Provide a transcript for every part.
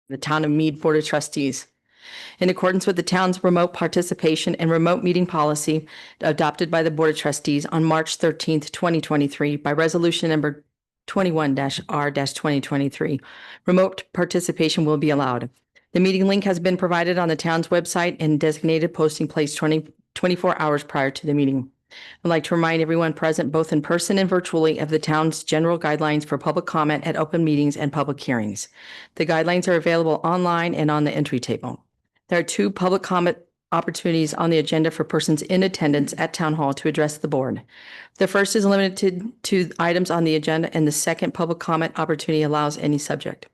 the Town of Mead Board of Trustees. In accordance with the town's remote participation and remote meeting policy adopted by the Board of Trustees on March 13th, 2023 by resolution number 21-R-2023, remote participation will be allowed. The meeting link has been provided on the town's website and designated posting place 24 hours prior to the meeting. I'd like to remind everyone present, both in person and virtually, of the town's general guidelines for public comment at open meetings and public hearings. The guidelines are available online and on the entry table. There are 2 public comment opportunities on the agenda for persons in attendance at Town Hall to address the board. The first is limited to items on the agenda, and the second public comment opportunity allows any subject,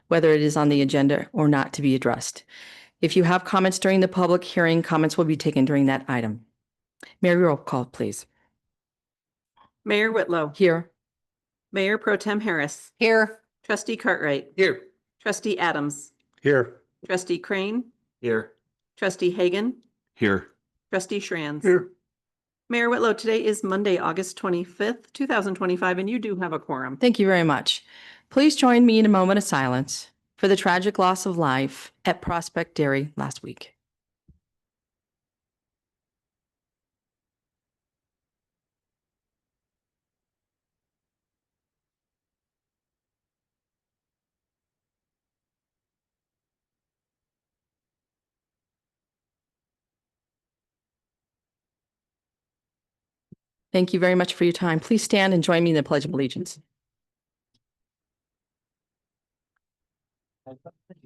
whether it is on the agenda or not, to be addressed. If you have comments during the public hearing, comments will be taken during that item. Mayor, roll call, please. Mayor Whitlow. Here. Mayor Pro Tem Harris. Here. Trustee Cartwright. Here. Trustee Adams. Here. Trustee Crane. Here. Trustee Hagan. Here. Trustee Schranz. Here. Mayor Whitlow, today is Monday, August 25th, 2025, and you do have a quorum. Thank you very much. Please join me in a moment of silence for the tragic loss of life at Prospect Dairy last week. Thank you very much for your time. Please stand and join me in the Pledge of Allegiance.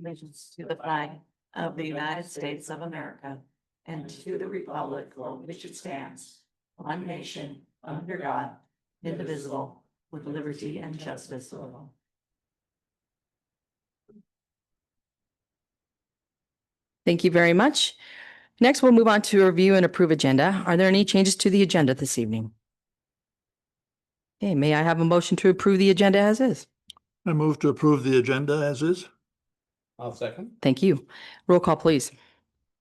Allegiance to the flag of the United States of America and to the republic for which it stands, one nation, under God, indivisible, with liberty and justice for all. Thank you very much. Next, we'll move on to a review and approve agenda. Are there any changes to the agenda this evening? Okay, may I have a motion to approve the agenda as is? I move to approve the agenda as is. I'll second. Thank you. Roll call, please.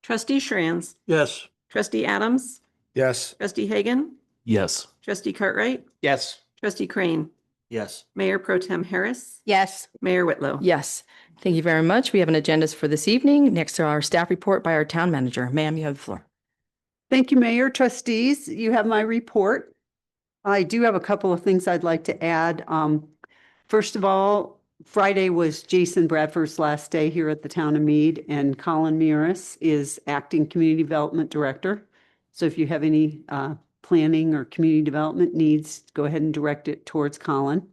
Trustee Schranz. Yes. Trustee Adams. Yes. Trustee Hagan. Yes. Trustee Cartwright. Yes. Trustee Crane. Yes. Mayor Pro Tem Harris. Yes. Mayor Whitlow. Yes. Thank you very much. We have an agenda for this evening. Next, our staff report by our town manager. Ma'am, you have the floor. Thank you, Mayor, trustees. You have my report. I do have a couple of things I'd like to add. First of all, Friday was Jason Bradford's last day here at the town of Mead, and Colin Mearis is acting community development director. So if you have any planning or community development needs, go ahead and direct it towards Colin.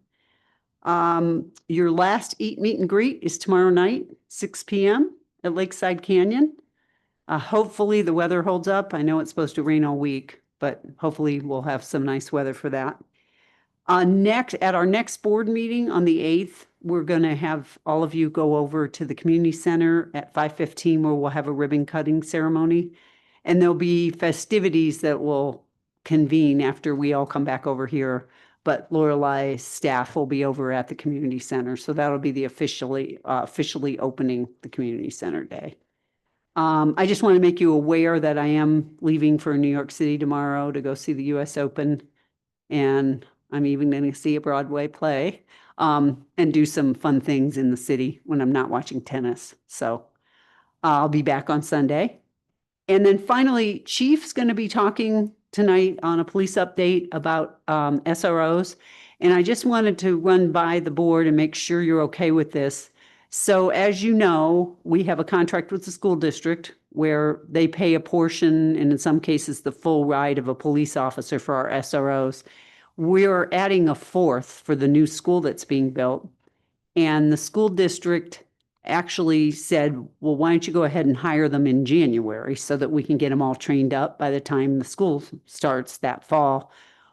Your last Eat, Meet, and Greet is tomorrow night, 6 p.m. at Lakeside Canyon. Hopefully the weather holds up. I know it's supposed to rain all week, but hopefully we'll have some nice weather for that. At our next board meeting on the 8th, we're going to have all of you go over to the community center at 5:15, where we'll have a ribbon cutting ceremony. And there'll be festivities that will convene after we all come back over here. But Lorelai's staff will be over at the community center. So that'll be the officially opening the community center day. I just want to make you aware that I am leaving for New York City tomorrow to go see the US Open. And I'm even going to see a Broadway play and do some fun things in the city when I'm not watching tennis. So I'll be back on Sunday. And then finally, Chief's going to be talking tonight on a police update about SROs. And I just wanted to run by the board and make sure you're okay with this. So as you know, we have a contract with the school district where they pay a portion, and in some cases, the full ride of a police officer for our SROs. We're adding a 4th for the new school that's being built. And the school district actually said, well, why don't you go ahead and hire them in January so that we can get them all trained up by the time the school starts that fall.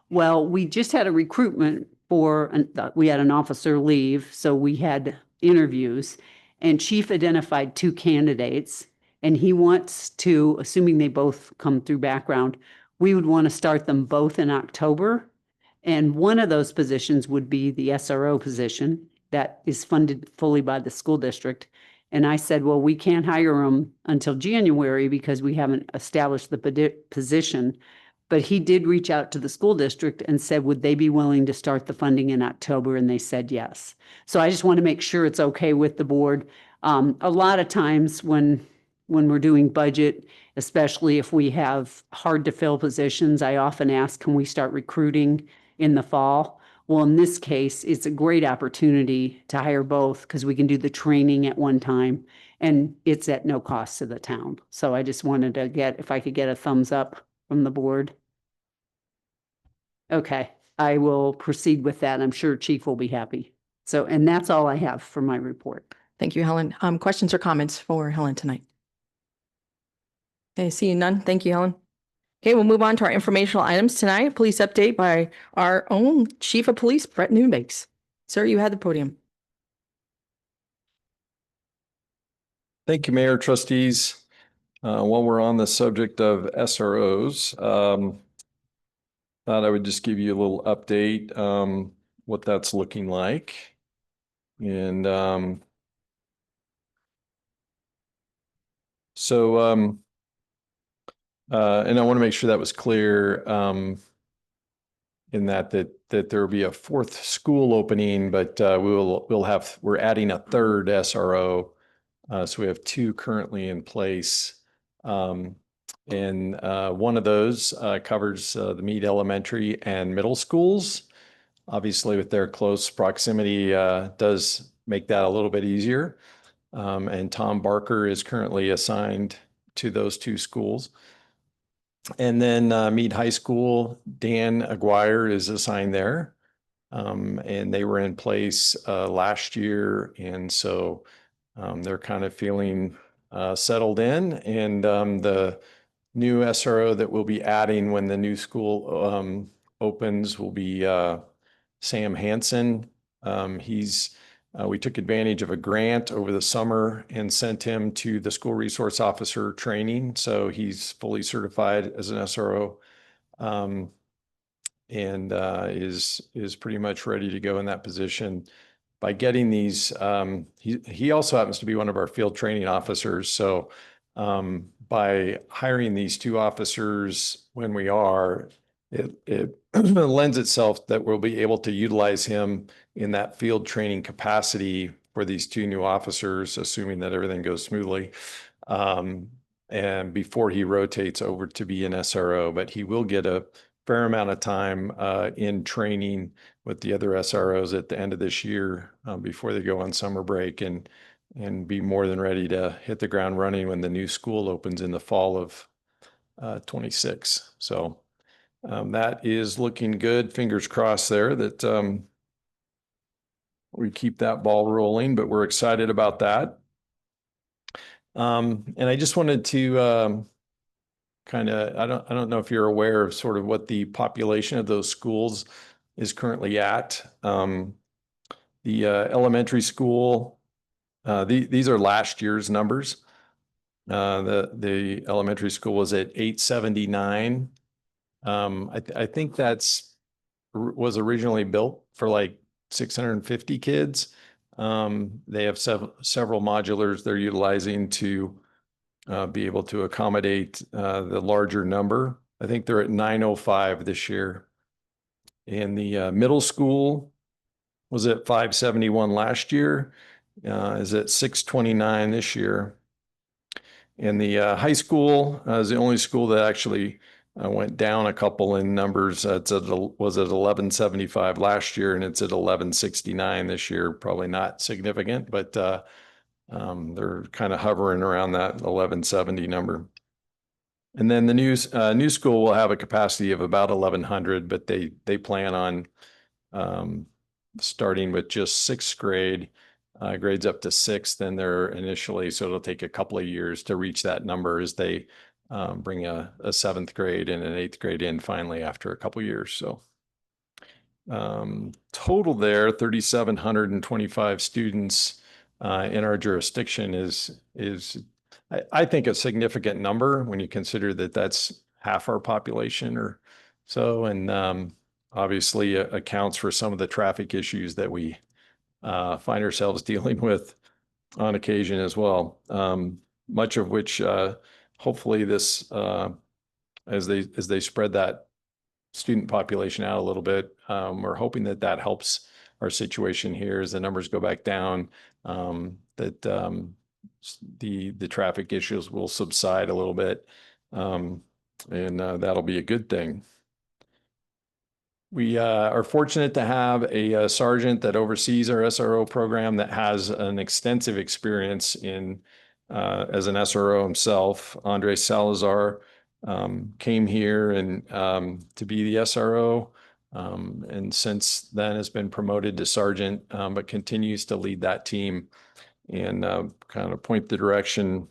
Well, we just had a recruitment we had an officer leave, so we had interviews, and Chief identified 2 candidates, and he wants to, assuming they both come through background, we would want to start them both in October. And one of those positions would be the SRO position that is funded fully by the school district. And I said, well, we can't hire them until January because we haven't established the position. But he did reach out to the school district and said, would they be willing to start the funding in October? And they said yes. So I just want to make sure it's okay with the board. A lot of times when we're doing budget, especially if we have hard to fill positions, I often ask, can we start recruiting in the fall? Well, in this case, it's a great opportunity to hire both because we can do the training at one time and it's at no cost to the town. So I just wanted to if I could get a thumbs up from the board. Okay, I will proceed with that. I'm sure Chief will be happy. So, and that's all I have for my report. Thank you, Helen. Questions or comments for Helen tonight? Okay, seeing none. Thank you, Helen. Okay, we'll move on to our informational items tonight. Police update by our own Chief of Police, Brett Noonbakes. Sir, you have the podium. Thank you, Mayor, trustees. While we're on the subject of SROs, thought I would just give you a little update, what that's looking like. And and I want to make sure that was clear, in that there will be a fourth school opening, but we're adding a third SRO. So we have two currently in place. And one of those covers the Mead Elementary and middle schools. Obviously, with their close proximity, does make that a little bit easier. And Tom Barker is currently assigned to those two schools. And then Mead High School, Dan Aguirre is assigned there. And they were in place last year. And so they're kind of feeling settled in. And the new SRO that we'll be adding when the new school opens will be Sam Hansen. We took advantage of a grant over the summer and sent him to the school resource officer training. So he's fully certified as an SRO, and is pretty much ready to go in that position. By getting these, he also happens to be one of our field training officers. So by hiring these two officers when we are, it lends itself that we'll be able to utilize him in that field training capacity for these two new officers, assuming that everything goes smoothly. And before he rotates over to be an SRO, but he will get a fair amount of time in training with the other SROs at the end of this year before they go on summer break, and be more than ready to hit the ground running when the new school opens in the fall of 26. So that is looking good. Fingers crossed there that we keep that ball rolling, but we're excited about that. And I just wanted to I don't know if you're aware of sort of what the population of those schools is currently at. The elementary school, these are last year's numbers. The elementary school was at 879. I think was originally built for like 650 kids. They have several modulars they're utilizing to be able to accommodate the larger number. I think they're at 905 this year. And the middle school was at 571 last year, is at 629 this year. And the high school is the only school that actually went down a couple in numbers. Was at 1175 last year, and it's at 1169 this year. Probably not significant, but they're kind of hovering around that 1170 number. And then the new school will have a capacity of about 1100, but they plan on starting with just sixth grade, grades up to sixth, and they're initially, so it'll take a couple of years to reach that number as they bring a seventh grade and an eighth grade in finally after a couple of years. So total there, 3,725 students in our jurisdiction is I think a significant number when you consider that that's half our population or so, and obviously accounts for some of the traffic issues that we find ourselves dealing with on occasion as well. Much of which hopefully this as they spread that student population out a little bit, we're hoping that helps our situation here as the numbers go back down. that the traffic issues will subside a little bit. And that'll be a good thing. We are fortunate to have a sergeant that oversees our SRO program that has an extensive experience in as an SRO himself. Andre Salazar came here and to be the SRO, and since then has been promoted to sergeant, but continues to lead that team and kind of point the direction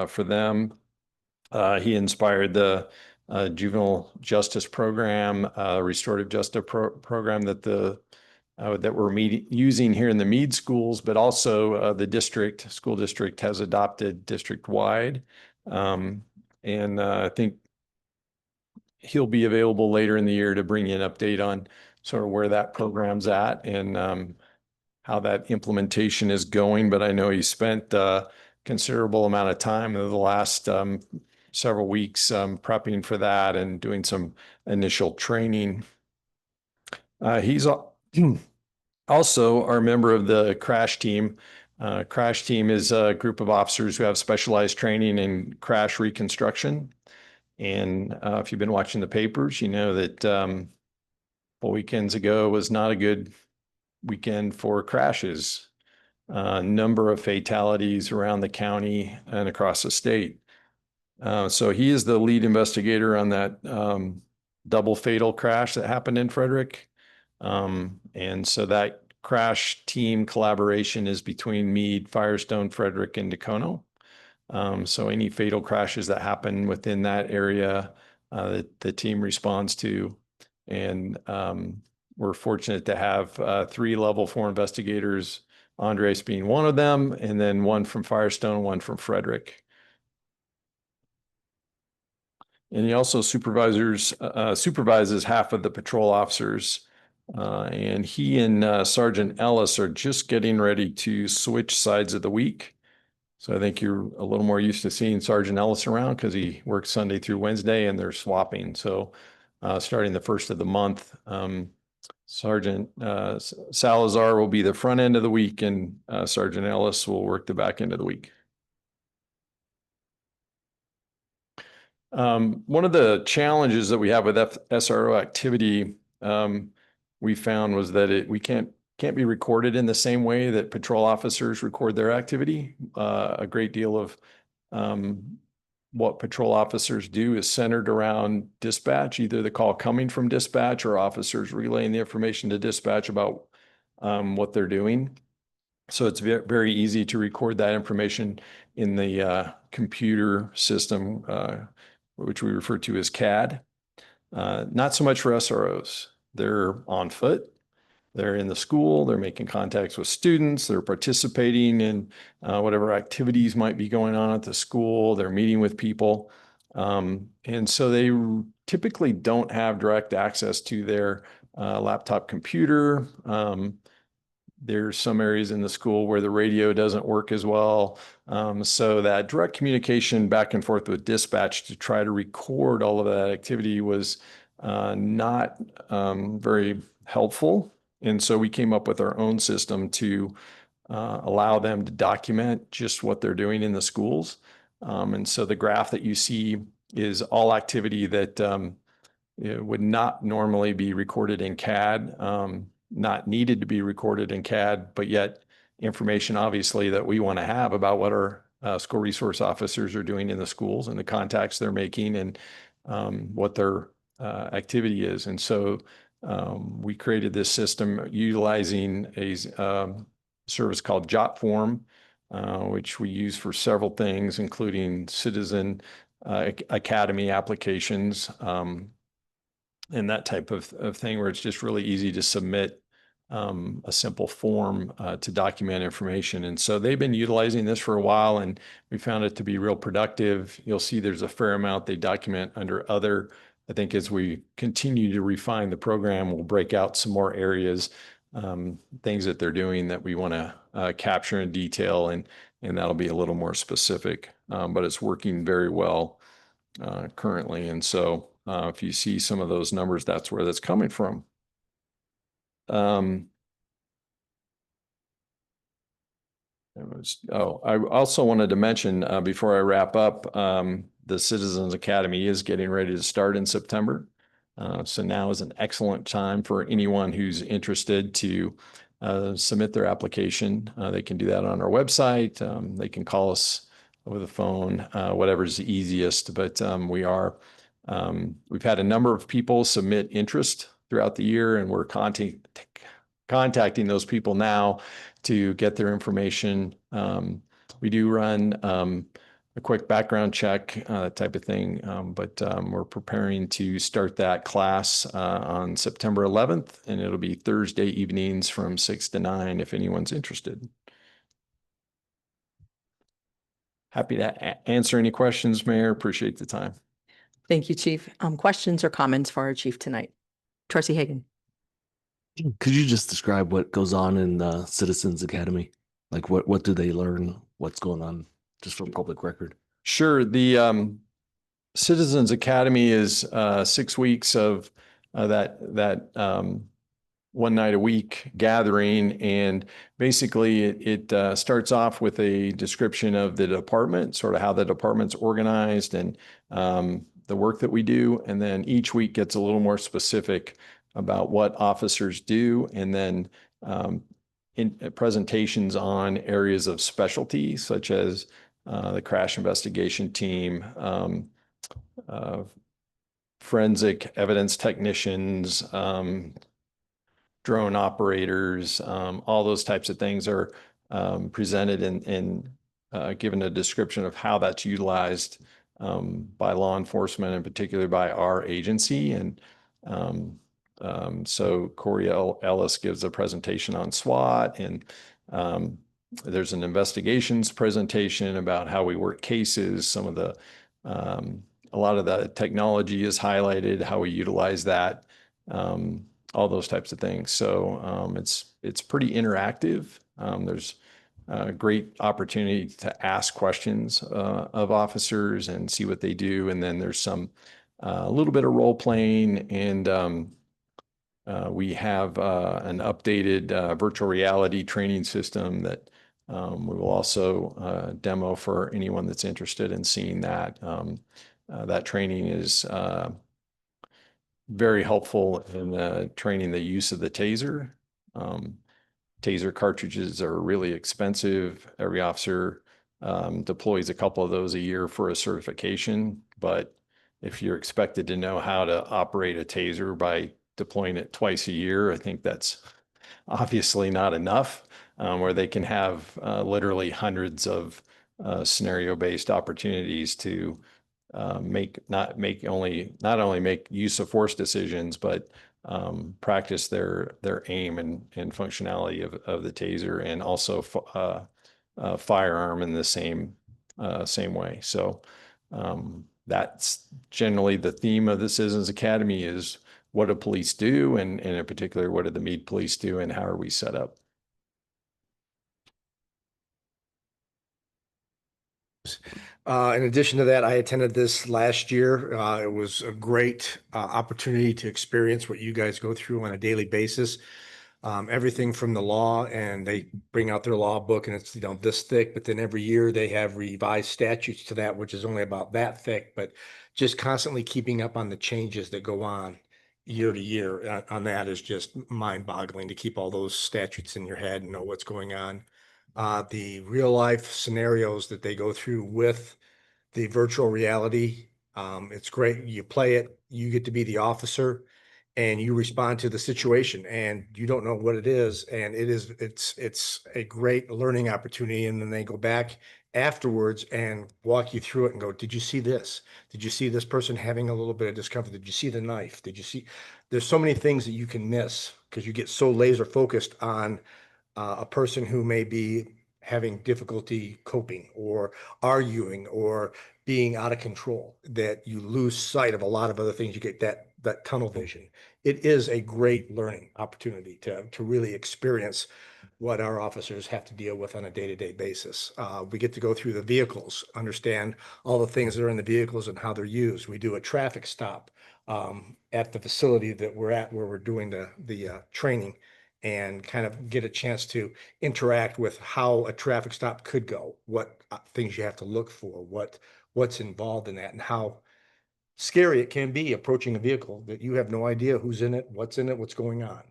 for them. He inspired the juvenile justice program, restorative justice program that that we're using here in the Mead schools, but also the school district has adopted district-wide. And I think he'll be available later in the year to bring you an update on sort of where that program's at and how that implementation is going. But I know he spent a considerable amount of time over the last several weeks prepping for that and doing some initial training. He's also our member of the crash team. Crash team is a group of officers who have specialized training in crash reconstruction. And if you've been watching the papers, you know that 4 weekends ago was not a good weekend for crashes. A number of fatalities around the county and across the state. So he is the lead investigator on that double fatal crash that happened in Frederick. And so that crash team collaboration is between Mead, Firestone, Frederick, and Dacono. So any fatal crashes that happen within that area, the team responds to. And we're fortunate to have 3 level 4 investigators, Andres being one of them, and then one from Firestone, one from Frederick. And he also supervises half of the patrol officers. And he and Sergeant Ellis are just getting ready to switch sides of the week. So I think you're a little more used to seeing Sergeant Ellis around because he works Sunday through Wednesday and they're swapping. So starting the first of the month, Sergeant Salazar will be the front end of the week and Sergeant Ellis will work the back end of the week. One of the challenges that we have with SRO activity, we found was that we can't be recorded in the same way that patrol officers record their activity. A great deal of what patrol officers do is centered around dispatch, either the call coming from dispatch or officers relaying the information to dispatch about what they're doing. So it's very easy to record that information in the computer system, which we refer to as CAD. Not so much for SROs. They're on foot. They're in the school, they're making contacts with students, they're participating in whatever activities might be going on at the school, they're meeting with people. And so they typically don't have direct access to their laptop computer. There's some areas in the school where the radio doesn't work as well. So that direct communication back and forth with dispatch to try to record all of that activity was not very helpful. And so we came up with our own system to allow them to document just what they're doing in the schools. And so the graph that you see is all activity that would not normally be recorded in CAD, not needed to be recorded in CAD, but yet information obviously that we want to have about what our school resource officers are doing in the schools and the contacts they're making and what their activity is. And so we created this system utilizing a service called JotForm, which we use for several things, including Citizen Academy applications and that type of thing, where it's just really easy to submit a simple form to document information. And so they've been utilizing this for a while, and we found it to be real productive. You'll see there's a fair amount they document under other. I think as we continue to refine the program, we'll break out some more areas, things that they're doing that we want to capture in detail, and that'll be a little more specific. But it's working very well currently. And so if you see some of those numbers, that's where that's coming from. I also wanted to mention, before I wrap up, the Citizens Academy is getting ready to start in September. So now is an excellent time for anyone who's interested to submit their application. They can do that on our website. They can call us over the phone, whatever's easiest. But we've had a number of people submit interest throughout the year, and we're contacting those people now to get their information. We do run a quick background check, type of thing, but we're preparing to start that class on September 11th, and it'll be Thursday evenings from 6 to 9 if anyone's interested. Happy to answer any questions, Mayor. Appreciate the time. Thank you, Chief. Questions or comments for our chief tonight? Trustee Hagan. Could you just describe what goes on in the Citizens Academy? Like what do they learn? What's going on, just for public record? Sure. The Citizens Academy is 6 weeks of that one night a week gathering, and basically it starts off with a description of the department, sort of how the department's organized, and the work that we do, and then each week gets a little more specific about what officers do, and then in presentations on areas of specialty, such as the crash investigation team, forensic evidence technicians, drone operators, all those types of things are presented and given a description of how that's utilized by law enforcement, and particularly by our agency. And so Corey Ellis gives a presentation on SWAT, and there's an investigations presentation about how we work cases. Some of the a lot of the technology is highlighted, how we utilize that, all those types of things. So it's pretty interactive. There's a great opportunity to ask questions of officers and see what they do, and then there's some a little bit of role playing, and we have an updated virtual reality training system that we will also demo for anyone that's interested in seeing that. That training is very helpful in training the use of the taser. Taser cartridges are really expensive. Every officer deploys a couple of those a year for a certification, but if you're expected to know how to operate a taser by deploying it twice a year, I think that's obviously not enough, where they can have literally hundreds of scenario-based opportunities to not only make use of force decisions, but practice their aim and functionality of the taser, and also firearm in the same way. So that's generally the theme of the Citizens Academy, is what do police do, and in particular, what do the Mead police do, and how are we set up? In addition to that, I attended this last year. It was a great opportunity to experience what you guys go through on a daily basis. Everything from the law, and they bring out their law book, and it's, you know, this thick, but then every year they have revised statutes to that, which is only about that thick, but just constantly keeping up on the changes that go on year to year on that is just mind-boggling, to keep all those statutes in your head and know what's going on. The real life scenarios that they go through with the virtual reality, it's great. You play it, you get to be the officer, and you respond to the situation, and you don't know what it is. And it's a great learning opportunity. And then they go back afterwards and walk you through it and go, did you see this? Did you see this person having a little bit of discomfort? Did you see the knife? Did you see? There's so many things that you can miss because you get so laser focused on a person who may be having difficulty coping or arguing or being out of control, that you lose sight of a lot of other things. You get that tunnel vision. It is a great learning opportunity to really experience what our officers have to deal with on a day-to-day basis. We get to go through the vehicles, understand all the things that are in the vehicles and how they're used. We do a traffic stop at the facility that we're at, where we're doing the training. and kind of get a chance to interact with how a traffic stop could go, what things you have to look for, what's involved in that, and how scary it can be approaching a vehicle that you have no idea who's in it, what's going on.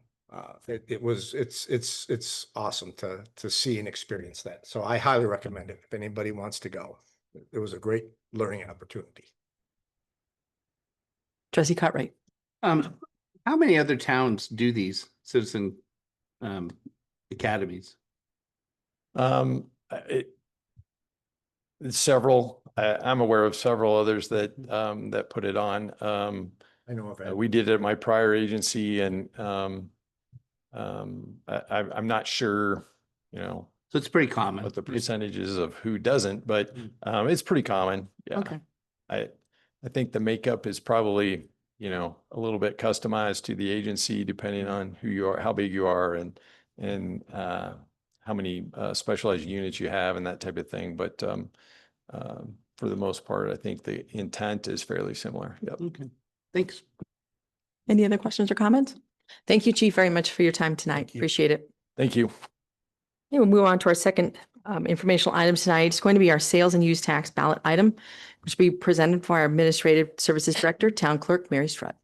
It's awesome to see and experience that. So I highly recommend it if anybody wants to go. It was a great learning opportunity. Trustee Cartwright. How many other towns do these citizen academies? It, several, I'm aware of several others that, that put it on. I know of it. We did it at my prior agency and, I'm not sure, you know, So it's pretty common. what the It's- percentages of who doesn't, but, it's pretty common. Yeah. Okay. I think the makeup is probably, you know, a little bit customized to the agency depending on who you are, how big you are and how many specialized units you have and that type of thing. But for the most part, I think the intent is fairly similar. Yep. Okay, thanks. Any other questions or comments? Thank you, Chief, very much for your time tonight. Thank you. Appreciate it. Thank you. Okay, we'll move on to our second informational item tonight. It's going to be our sales and use tax ballot item, which will be presented by our Administrative Services Director, Town Clerk Mary Strutt.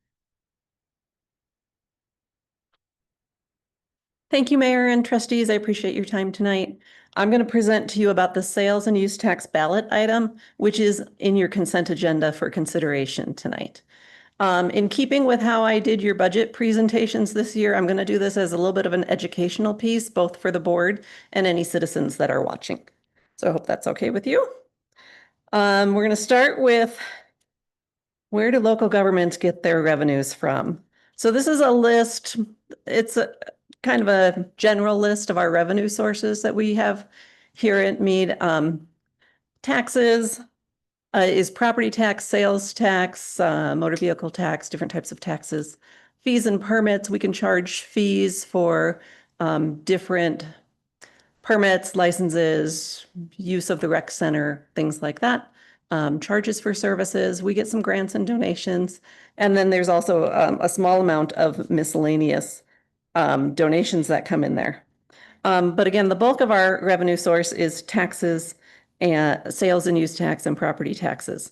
Thank you, Mayor and trustees. I appreciate your time tonight. I'm going to present to you about the sales and use tax ballot item, which is in your consent agenda for consideration tonight. In keeping with how I did your budget presentations this year, I'm going to do this as a little bit of an educational piece, both for the board and any citizens that are watching. So I hope that's okay with you. We're going to start with, where do local governments get their revenues from? So this is a list. It's a kind of a general list of our revenue sources that we have here at Mead. Taxes is property tax, sales tax, motor vehicle tax, different types of taxes. Fees and permits, we can charge fees for different permits, licenses, use of the rec center, things like that. Charges for services, we get some grants and donations. And then there's also a small amount of miscellaneous donations that come in there. But again, the bulk of our revenue source is taxes and sales and use tax and property taxes.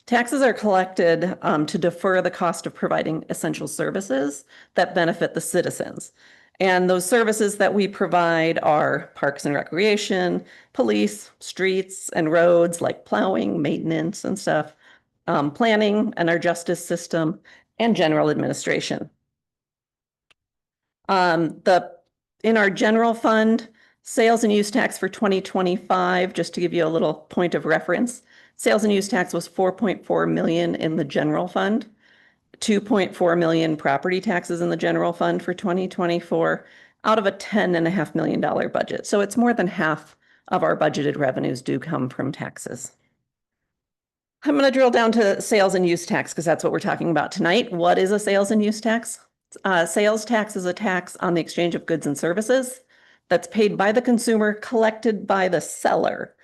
Taxes are collected to defer the cost of providing essential services that benefit the citizens. And those services that we provide are parks and recreation, police, streets and roads like plowing, maintenance and stuff, planning and our justice system, and general administration. In our general fund, sales and use tax for 2025, just to give you a little point of reference, sales and use tax was 4.4 million in the general fund, 2.4 million property taxes in the general fund for 2024 out of a $10.5 million budget. So it's more than half of our budgeted revenues do come from taxes. I'm going to drill down to sales and use tax because that's what we're talking about tonight. What is a sales and use tax? Sales tax is a tax on the exchange of goods and services that's paid by the consumer, collected by the seller.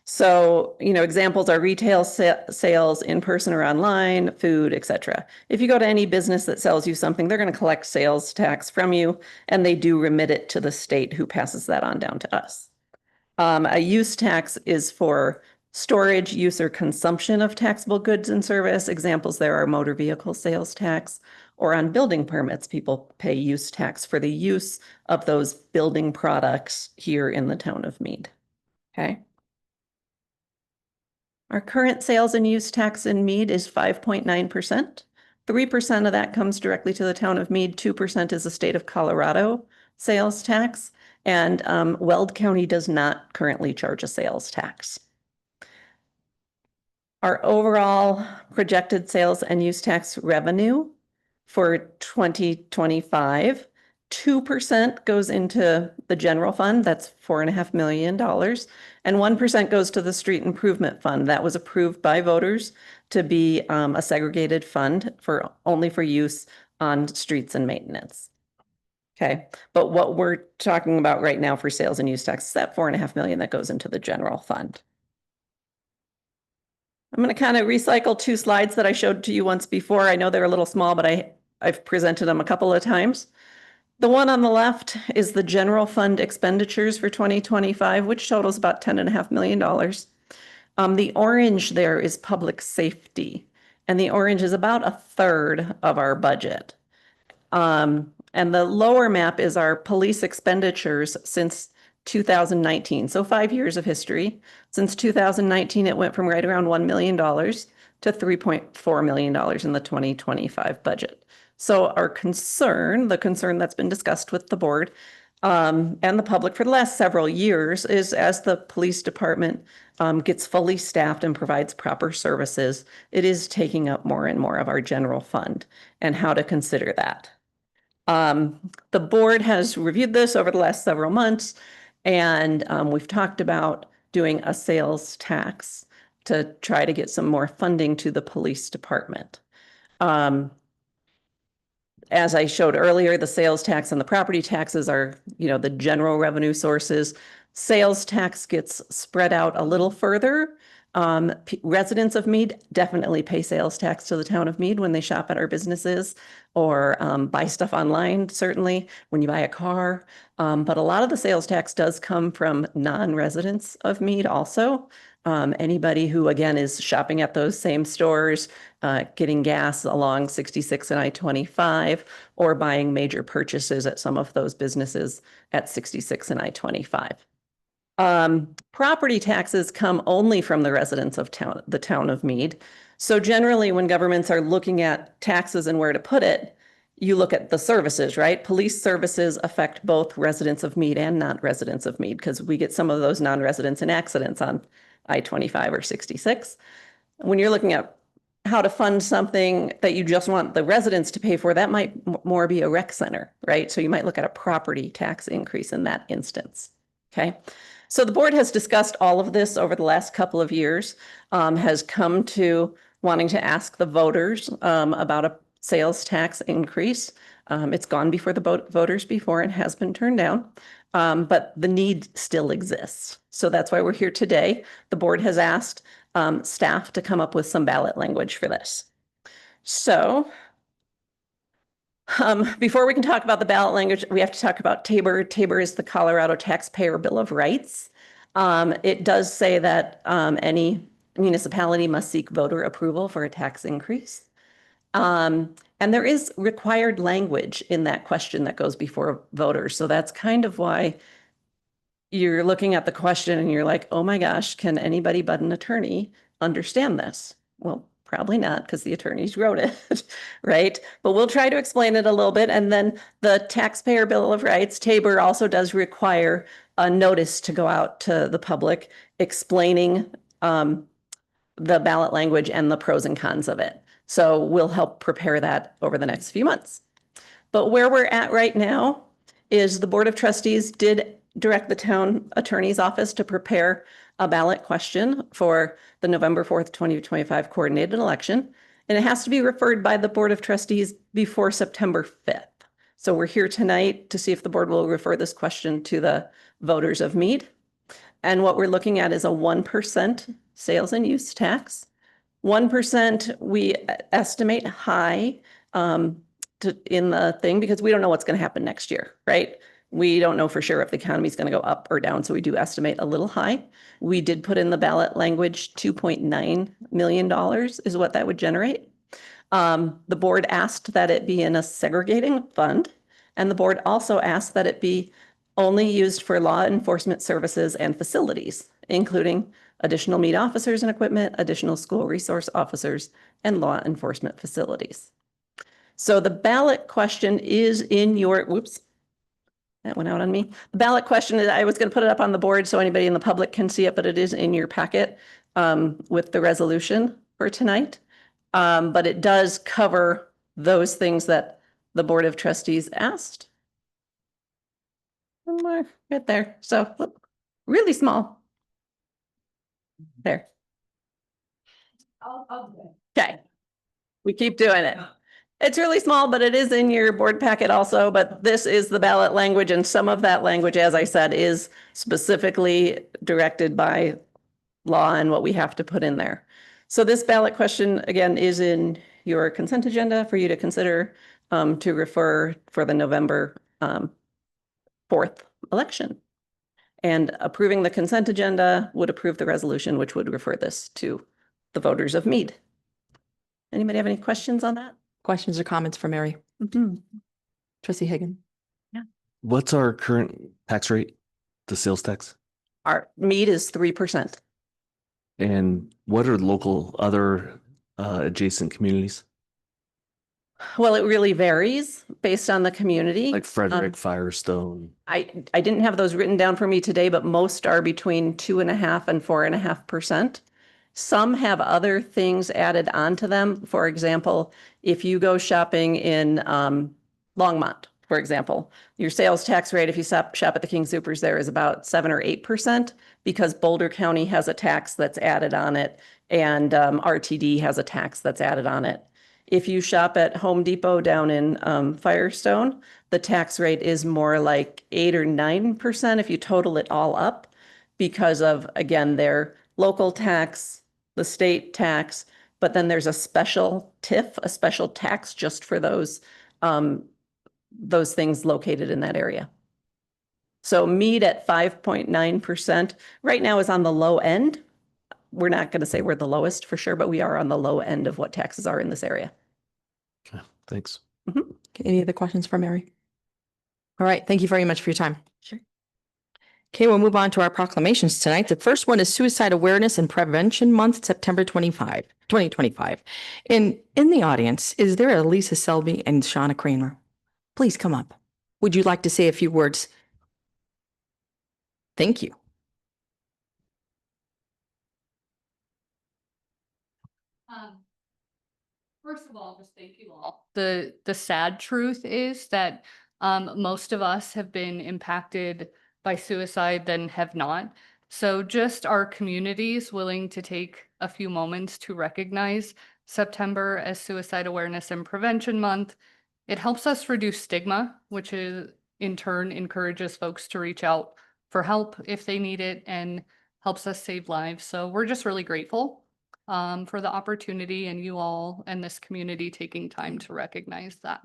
So, you know, examples are retail sales in person or online, food, etc. If you go to any business that sells you something, they're going to collect sales tax from you, and they do remit it to the state who passes that on down to us. A use tax is for storage, use, or consumption of taxable goods and service. Examples there are motor vehicle sales tax, or on building permits, people pay use tax for the use of those building products here in the town of Mead. Okay. Our current sales and use tax in Mead is 5.9%. 3% of that comes directly to the town of Mead. 2% is the state of Colorado sales tax. And Weld County does not currently charge a sales tax. Our overall projected sales and use tax revenue for 2025, 2% goes into the general fund, that's $4.5 million, and 1% goes to the street improvement fund. That was approved by voters to be a segregated fund for only for use on streets and maintenance. Okay, but what we're talking about right now for sales and use tax is that $4.5 million that goes into the general fund. I'm going to kind of recycle two slides that I showed to you once before. I know they're a little small, but I've presented them a couple of times. The one on the left is the general fund expenditures for 2025, which totals about $10.5 million. The orange there is public safety, and the orange is about a third of our budget. And the lower map is our police expenditures since 2019. So 5 years of history. Since 2019, it went from right around $1 million to $3.4 million in the 2025 budget. So our concern, the concern that's been discussed with the board and the public for the last several years, is as the police department gets fully staffed and provides proper services, it is taking up more and more of our general fund, and how to consider that. The board has reviewed this over the last several months, and we've talked about doing a sales tax to try to get some more funding to the police department. As I showed earlier, the sales tax and the property taxes are, the general revenue sources. Sales tax gets spread out a little further. Residents of Mead definitely pay sales tax to the town of Mead when they shop at our businesses or buy stuff online, certainly when you buy a car. But a lot of the sales tax does come from non-residents of Mead also. Anybody who, again, is shopping at those same stores, getting gas along 66 and I-25, or buying major purchases at some of those businesses at 66 and I-25. Property taxes come only from the residents of the town of Mead. So generally, when governments are looking at taxes and where to put it, you look at the services, right? Police services affect both residents of Mead and non-residents of Mead, because we get some of those non-residents in accidents on I-25 or 66. When you're looking at how to fund something that you just want the residents to pay for, that might more be a rec center, right? So you might look at a property tax increase in that instance, okay? So the board has discussed all of this over the last couple of years, has come to wanting to ask the voters about a sales tax increase. It's gone before the voters before and has been turned down, but the need still exists. So that's why we're here today. The board has asked staff to come up with some ballot language for this. So before we can talk about the ballot language, we have to talk about TABOR. TABOR is the Colorado Taxpayer Bill of Rights. It does say that any municipality must seek voter approval for a tax increase. And there is required language in that question that goes before voters. So that's kind of why you're looking at the question and you're like, oh my gosh, can anybody but an attorney understand this? Well, probably not, because the attorneys wrote it, right? But we'll try to explain it a little bit. And then the Taxpayer Bill of Rights, TABOR, also does require a notice to go out to the public explaining the ballot language and the pros and cons of it. So we'll help prepare that over the next few months. But where we're at right now is the Board of Trustees did direct the town attorney's office to prepare a ballot question for the November 4th, 2025 coordinated election. And it has to be referred by the Board of Trustees before September 5th. So we're here tonight to see if the board will refer this question to the voters of Mead. And what we're looking at is a 1% sales and use tax. 1% we estimate high in the thing, because we don't know what's going to happen next year, right? We don't know for sure if the economy is going to go up or down, so we do estimate a little high. We did put in the ballot language, $2.9 million is what that would generate. The board asked that it be in a segregating fund, and the board also asked that it be only used for law enforcement services and facilities, including additional Mead officers and equipment, additional school resource officers, and law enforcement facilities. So the ballot question is in your, whoops, that went out on me. The ballot question, I was going to put it up on the board so anybody in the public can see it, but it is in your packet with the resolution for tonight. But it does cover those things that the Board of Trustees asked. Somewhere right there. So really small. There. Okay. We keep doing it. It's really small, but it is in your board packet also. But this is the ballot language, and some of that language, as I said, is specifically directed by law and what we have to put in there. So this ballot question, again, is in your consent agenda for you to consider to refer for the November fourth election. And approving the consent agenda would approve the resolution, which would refer this to the voters of Mead. Anybody have any questions on that? Questions or comments for Mary? Trustee Hagan? What's our current tax rate, the sales tax? Our Mead is 3%. And what are local other adjacent communities? Well, it really varies based on the community. Like Frederick, Firestone? I didn't have those written down for me today, but most are between 2.5% and 4.5%. Some have other things added onto them. For example, if you go shopping in Longmont, for example, your sales tax rate, if you shop at the King Soopers there, is about 7 or 8% because Boulder County has a tax that's added on it and RTD has a tax that's added on it. If you shop at Home Depot down in Firestone, the tax rate is more like 8 or 9% if you total it all up because of, again, their local tax, the state tax, but then there's a special TIF, a special tax just for those things located in that area. So Mead at 5.9% right now is on the low end. We're not going to say we're the lowest for sure, but we are on the low end of what taxes are in this area. Okay, thanks. Okay, any other questions for Mary? All right, thank you very much for your time. Sure. Okay, we'll move on to our proclamations tonight. The first one is Suicide Awareness and Prevention Month, September 2025. And in the audience, is there a Lisa Selby and Shauna Kramer? Please come up. Would you like to say a few words? Thank you. First of all, just thank you all. The sad truth is that most of us have been impacted by suicide than have not. So just our communities willing to take a few moments to recognize September as Suicide Awareness and Prevention Month. It helps us reduce stigma, which is in turn encourages folks to reach out for help if they need it and helps us save lives. So we're just really grateful for the opportunity and you all and this community taking time to recognize that.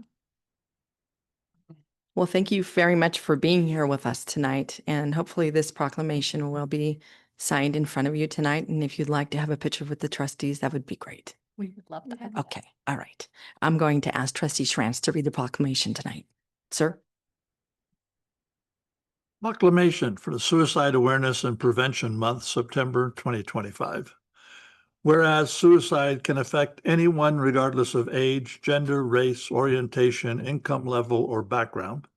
Well, thank you very much for being here with us tonight. And hopefully this proclamation will be signed in front of you tonight. And if you'd like to have a picture with the trustees, that would be great. We would love to have Okay, all right. I'm going to ask Trustee Schranz to read the proclamation tonight. Sir? Proclamation for the Suicide Awareness and Prevention Month, September 2025. Whereas suicide can affect anyone regardless of age, gender, race, orientation, income level, or background.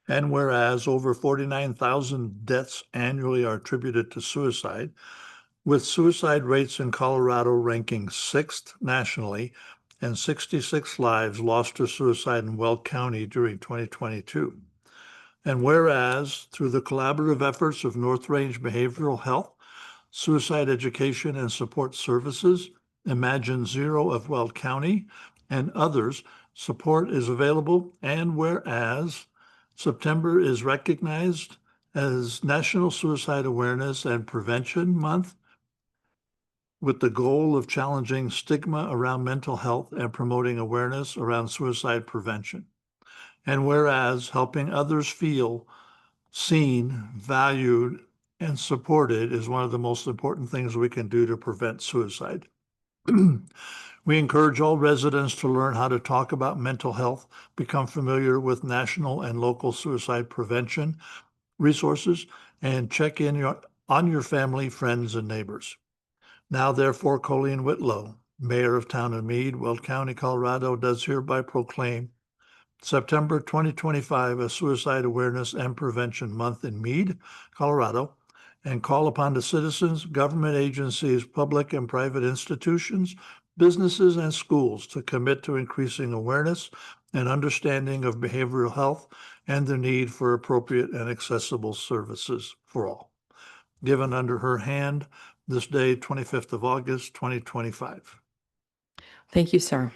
And whereas over 49,000 deaths annually are attributed to suicide, with suicide rates in Colorado ranking 6th nationally and 66 lives lost to suicide in Weld County during 2022. And whereas through the collaborative efforts of North Range Behavioral Health, Suicide Education and Support Services, Imagine Zero of Weld County, and others, support is available. And whereas September is recognized as National Suicide Awareness and Prevention Month, with the goal of challenging stigma around mental health and promoting awareness around suicide prevention. And whereas helping others feel seen, valued, and supported is one of the most important things we can do to prevent suicide. We encourage all residents to learn how to talk about mental health, become familiar with national and local suicide prevention resources, and check in on your family, friends, and neighbors. Now, therefore, Colleen Whitlow, Mayor of Town of Mead, Weld County, Colorado, does hereby proclaim September 2025 as Suicide Awareness and Prevention Month in Mead, Colorado, and call upon the citizens, government agencies, public and private institutions, businesses, and schools to commit to increasing awareness and understanding of behavioral health and the need for appropriate and accessible services for all. Given under her hand this day, 25th of August, 2025. Thank you, sir.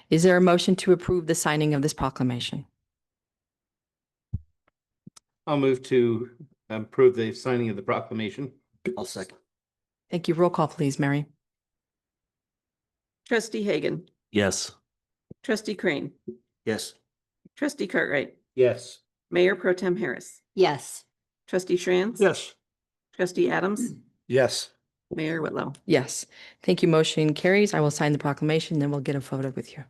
Is there a motion to approve the signing of this proclamation? I'll move to approve the signing of the proclamation. I'll second. Thank you. Roll call, please, Mary. Trustee Hagan, Yes. Trustee Crane, Yes. Trustee Cartwright, Yes. Mayor Pro Tem Harris. Yes. Trustee Shranz. Yes. Trustee Adams. Yes. Mayor Whitlow. Yes. Thank you. Motion carries. I will sign the proclamation, then we'll get a photo with you.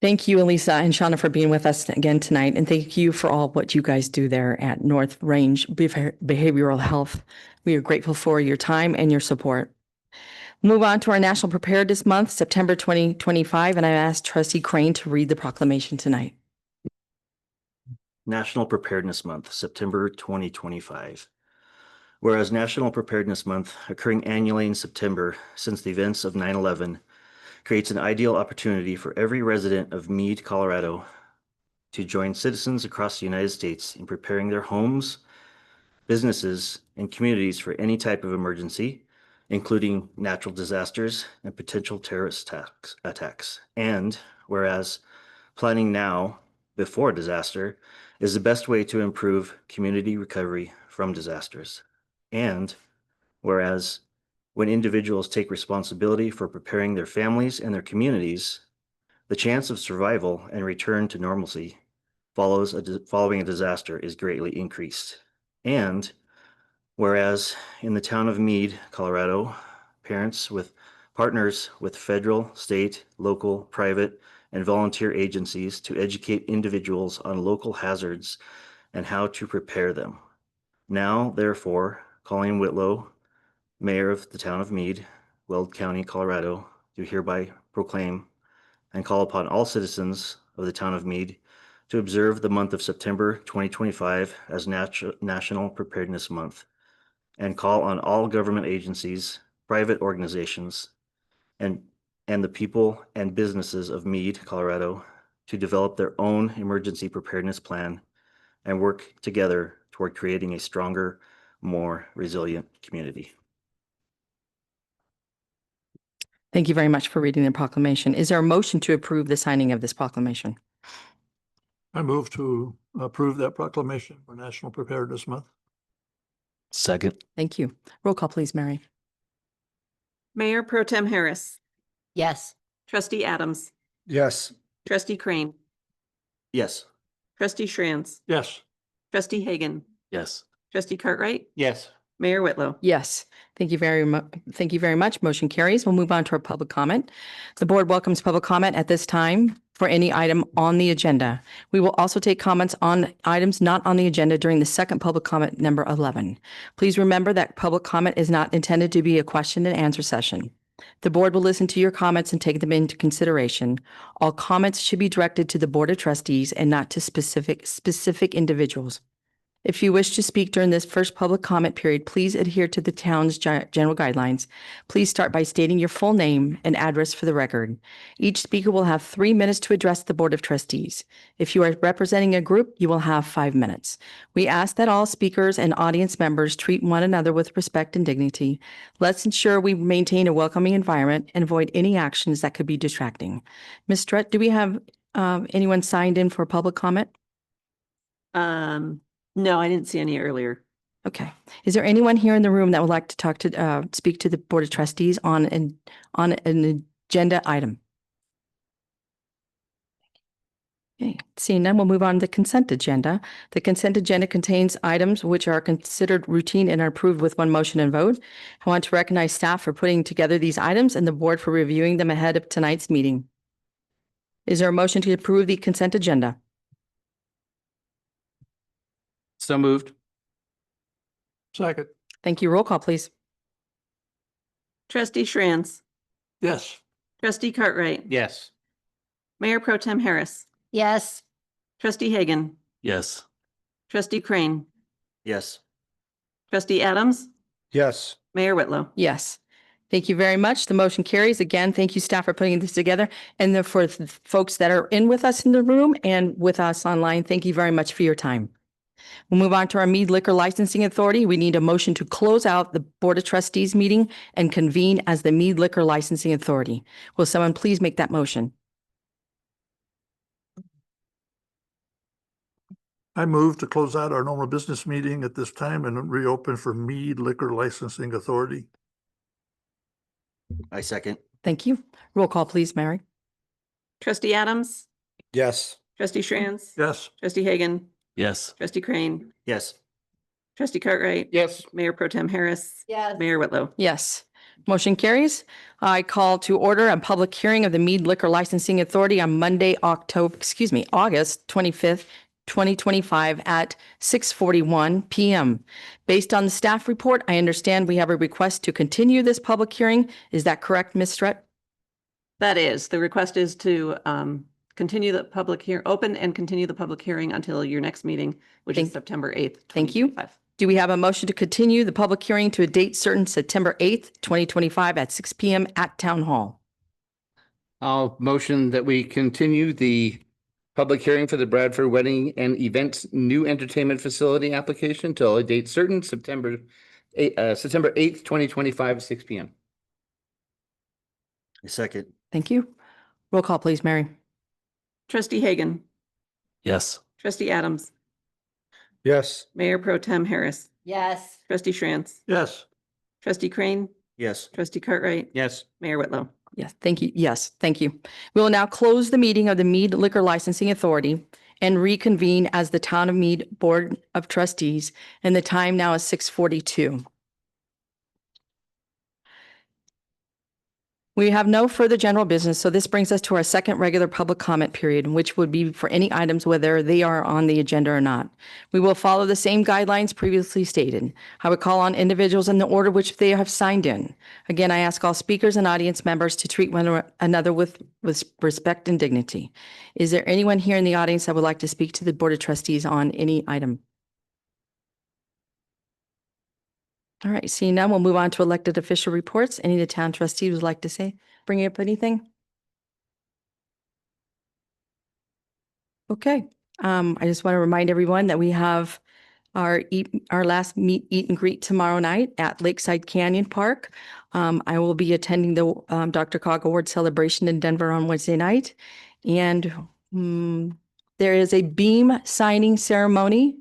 Thank you, Elisa and Shauna, for being with us again tonight. And thank you for all what you guys do there at North Range Behavioral Health. We are grateful for your time and your support. Move on to our National Preparedness Month, September 2025, and I asked Trustee Crane to read the proclamation tonight. National Preparedness Month, September 2025. Whereas National Preparedness Month, occurring annually in September since the events of 9/11, creates an ideal opportunity for every resident of Mead, Colorado, to join citizens across the United States in preparing their homes, businesses, and communities for any type of emergency, including natural disasters and potential terrorist attacks. And whereas planning now, before disaster, is the best way to improve community recovery from disasters. And whereas when individuals take responsibility for preparing their families and their communities, the chance of survival and return to normalcy following a disaster is greatly increased. And whereas in the town of Mead, Colorado, partners with federal, state, local, private, and volunteer agencies to educate individuals on local hazards and how to prepare them. Now, therefore, Colleen Whitlow, Mayor of the town of Mead, Weld County, Colorado, do hereby proclaim and call upon all citizens of the town of Mead to observe the month of September 2025 as National Preparedness Month, and call on all government agencies, private organizations, and the people and businesses of Mead, Colorado, to develop their own emergency preparedness plan and work together toward creating a stronger, more resilient community. Thank you very much for reading the proclamation. Is there a motion to approve the signing of this proclamation? I move to approve that proclamation for National Preparedness Month. Second. Thank you. Roll call, please, Mary. Mayor Pro Tem Harris. Yes. Trustee Adams. Yes. Trustee Crane. Yes. Trustee Shranz. Yes. Trustee Hagan. Yes. Trustee Cartwright. Yes. Mayor Whitlow. Yes. Thank you very much. Thank you very much. Motion carries. We'll move on to our public comment. The board welcomes public comment at this time for any item on the agenda. We will also take comments on items not on the agenda during the second public comment, number 11. Please remember that public comment is not intended to be a question and answer session. The board will listen to your comments and take them into consideration. All comments should be directed to the Board of Trustees and not to specific individuals. If you wish to speak during this first public comment period, please adhere to the town's general guidelines. Please start by stating your full name and address for the record. Each speaker will have 3 minutes to address the Board of Trustees. If you are representing a group, you will have 5 minutes. We ask that all speakers and audience members treat one another with respect and dignity. Let's ensure we maintain a welcoming environment and avoid any actions that could be distracting. Ms. Strutt, do we have anyone signed in for public comment? No, I didn't see any earlier. Okay. Is there anyone here in the room that would like to speak to the Board of Trustees on an agenda item? Okay, seeing none, we'll move on to the consent agenda. The consent agenda contains items which are considered routine and are approved with one motion and vote. I want to recognize staff for putting together these items and the board for reviewing them ahead of tonight's meeting. Is there a motion to approve the consent agenda? So moved. Second. Thank you. Roll call, please. Trustee Shranz, Yes. trustee Cartwright, Yes. Mayor Pro Tem Harris, Yes. trustee Hagan, Yes. trustee Crane, Yes. trustee Adams, Yes. Mayor Whitlow. Yes. Thank you very much. The motion carries. Again, thank you, staff, for putting this together. And for the folks that are in with us in the room and with us online, thank you very much for your time. We'll move on to our Mead Liquor Licensing Authority. We need a motion to close out the Board of Trustees meeting and convene as the Mead Liquor Licensing Authority. Will someone please make that motion? I move to close out our normal business meeting at this time and reopen for Mead Liquor Licensing Authority. I second. Thank you. Roll call, please, Mary. Trustee Adams, Yes. trustee Shranz, Yes. trustee Hagan, Yes. trustee Crane, Yes. trustee Cartwright, Yes. Mayor Pro Tem Harris, Yes. Mayor Whitlow. Yes. Motion carries. I call to order a public hearing of the Mead Liquor Licensing Authority on Monday, August 25th, 2025 at 6:41 PM. Based on the staff report, I understand we have a request to continue this public hearing. Is that correct, Ms. Strutt? That is, the request is to continue the open and continue the public hearing until your next meeting, which is Thank- September 8th. Thank you. 2025. Do we have a motion to continue the public hearing to a date certain, September 8th, 2025 at 6 PM at Town Hall? I'll motion that we continue the public hearing for the Bradford Wedding and Events New Entertainment Facility application till a date certain, September 8th, 2025, 6 PM. I second. Thank you. Roll call, please, Mary. Trustee Hagan, Yes. trustee Adams, Yes. Mayor Pro Tem Harris, Yes. trustee Shranz, Yes. trustee Crane, Yes. trustee Cartwright, Yes. Mayor Whitlow. Yes, thank you. Yes, thank you. We will now close the meeting of the Mead Liquor Licensing Authority and reconvene as the Town of Mead Board of Trustees, and the time now is 6:42. We have no further general business, so this brings us to our second regular public comment period, which would be for any items whether they are on the agenda or not. We will follow the same guidelines previously stated. I would call on individuals in the order which they have signed in. Again, I ask all speakers and audience members to treat one another with respect and dignity. Is there anyone here in the audience that would like to speak to the Board of Trustees on any item? All right, seeing none, we'll move on to elected official reports. Any of the town trustees would like to say, bring up anything? Okay, I just want to remind everyone that we have our last meet, eat and greet tomorrow night at Lakeside Canyon Park. I will be attending the Dr. Cog Award celebration in Denver on Wednesday night. And there is a beam signing ceremony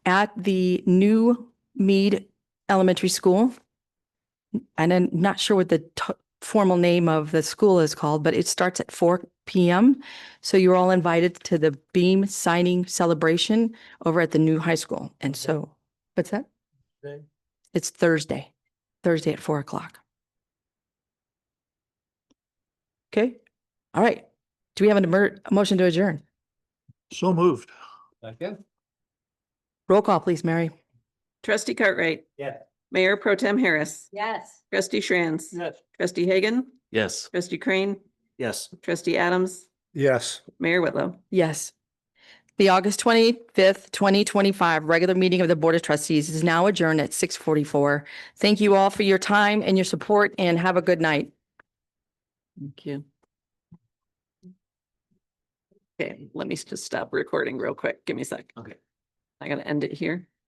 at the new Mead Elementary School. And I'm not sure what the formal name of the school is called, but it starts at 4 PM. So you're all invited to the beam signing celebration over at the new high school. And so, what's that? It's Thursday at 4 o'clock. Okay. All right. Do we have a motion to adjourn? So moved. Second. Roll call, please, Mary. Trustee Cartwright, Yeah. Mayor Pro Tem Harris, Yes. trustee Shranz, Yes. trustee Hagan, Yes. trustee Crane, Yes. trustee Adams, Yes. Mayor Whitlow. Yes. The August 25th, 2025 regular meeting of the Board of Trustees is now adjourned at 6:44. Thank you all for your time and your support, and have a good night. Thank you. Okay, let me just stop recording real quick. Give me a sec. Okay. I gotta end it here.